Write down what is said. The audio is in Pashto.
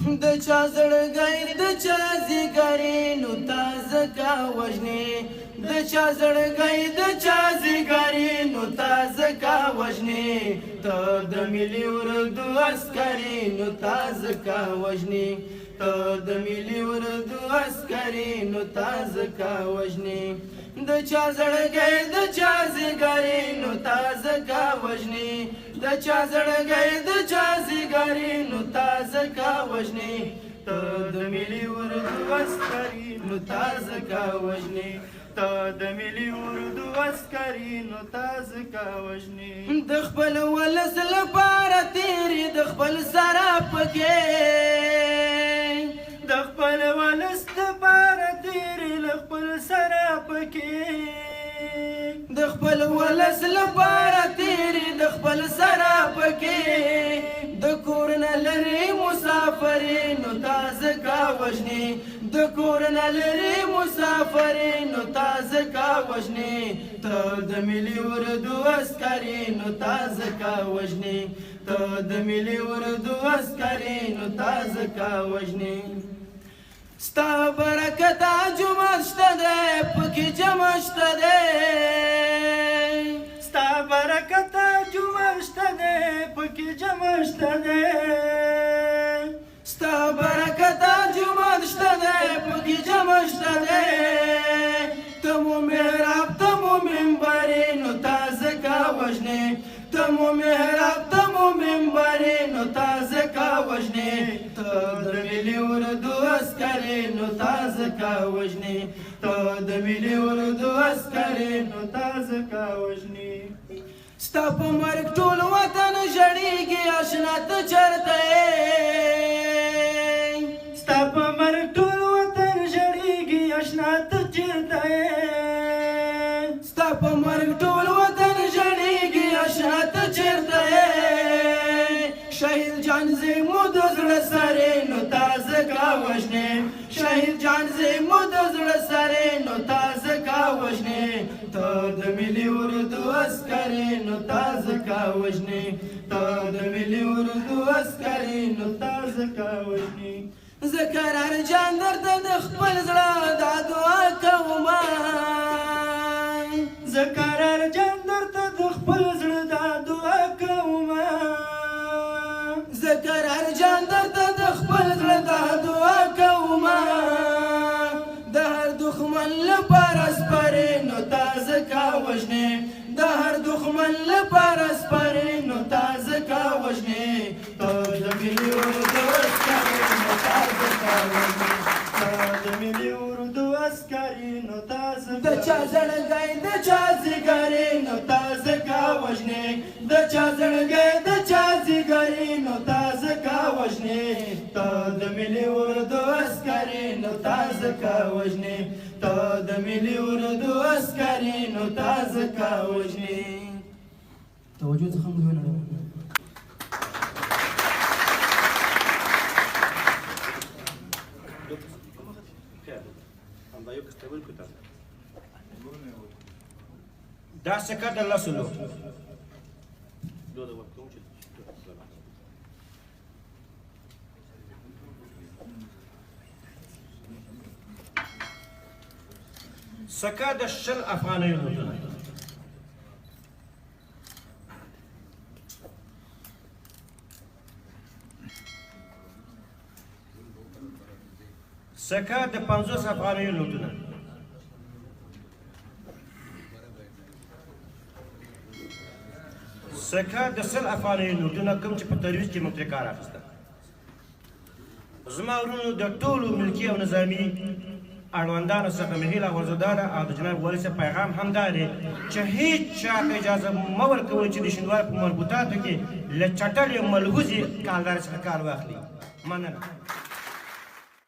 د چا زړګی د چا زیګری نو تا ځکه وژنې د چا زړګی د چا زیګری نو تا ځکه وژنې ته د ملي اردو عسکري نو تا ځکه وژنې ته د ملي اردو عسکري نو تا ځکه وژنې د چا زړګی د چا زیګری نو تا ځکه وژنې د چا زړګی د چا زیګری نو تا ځکه وژنې ته د ملي اردو عسکري نو تا ځکه وژنې ته د ملي اردو عسکري نو تا ځکه وژنې د خپل ولس لپاره تیرې د خپل سره پکې د خپل ولس لپاره تیرې له خپل سره پکې د خپل ولس لپاره تیرې د خپل سره پکې د کور نه لرې مسافرې نو تا ځکه وژنې د کور نه لرې مسافرې نو تا ځکه وژنې ته د ملي اردو عسکري نو تا ځکه وژنې ته د ملي اردو عسکري نو تا ځکه وژنې ستا برکته جومات شته دی پکې جمع شته دی ستا برکته جومات شته دی پکې جمع شته دی ستا برکته جومات شته دی پکې جمع شته دی ته مو محراب ته مو منبرې نو تا ځکه وژنې ته مو محراب ته مو منبرې نو تا ځکه وژنې ته د ملي اردو عسکري نو تا ځکه وژنې ته د ملي اردو عسکري نو تا ځکه وژنې ستا په مرګ ټول وطن ژړېږي اشنا ته چېرته یې ستا په مرګ ټول وطن ژړېږي اشنا ته چېرته یې ستا په مرګ ټول وطن ژړېږي اشنا ته چېرته یې شهید جان زمو د زړه سرې نو تا ځکه وژنې شهید جان زمو د زړه سرې نو تا ځکه وژنې ته د ملي اردو عسکري نو تا ځکه وژنې ته د ملي اردو عسکري نو تا ځکه وژنې زه قرار جان درته د خپل زړه دا دعا کومه زه قرار جان درته د خپل زړه دا دعا کومه زه قرار جان درته د خپل زړه دا دعا کومه د هر دښمن لپاره سپرې نو تا ځکه وژنې د هر دښمن لپاره سپرې نو تا ځکه وژنې ته د ملي اردو عسکري نو تا ځکه وژنې ته د ملي اردو عسکري نو تا ځکه د چا زړګی د چا زیګری نو تا ځکه وژنې د چا زړګی د چا زیګری نو تا ځکه وژنې ته د ملي اردو عسکري نو تا ځکه وژنې ته د ملي اردو عسکري نو تا ځکه وژنې توجه څخه مو ونه دا سکه د لسو لو سکه د 20 افغانیو نوټونه سکه د 50 افغانیو نوټونه سکه د 100 افغانیو نوټونه کوم چې په ترویج کې موږ ترې کار اخیسته زما ورونو د ټولو ملکي او نظامي اړوندانو څخه مې هیله ورزده ده او د جناب والي صاحب پیغام همدا دی چې هېڅ چا ته اجازه مه ورکوئ چې د شینوارو په مربوطاتو کې له چټلې ملحوظې کارګر څخه کار واخلي مننه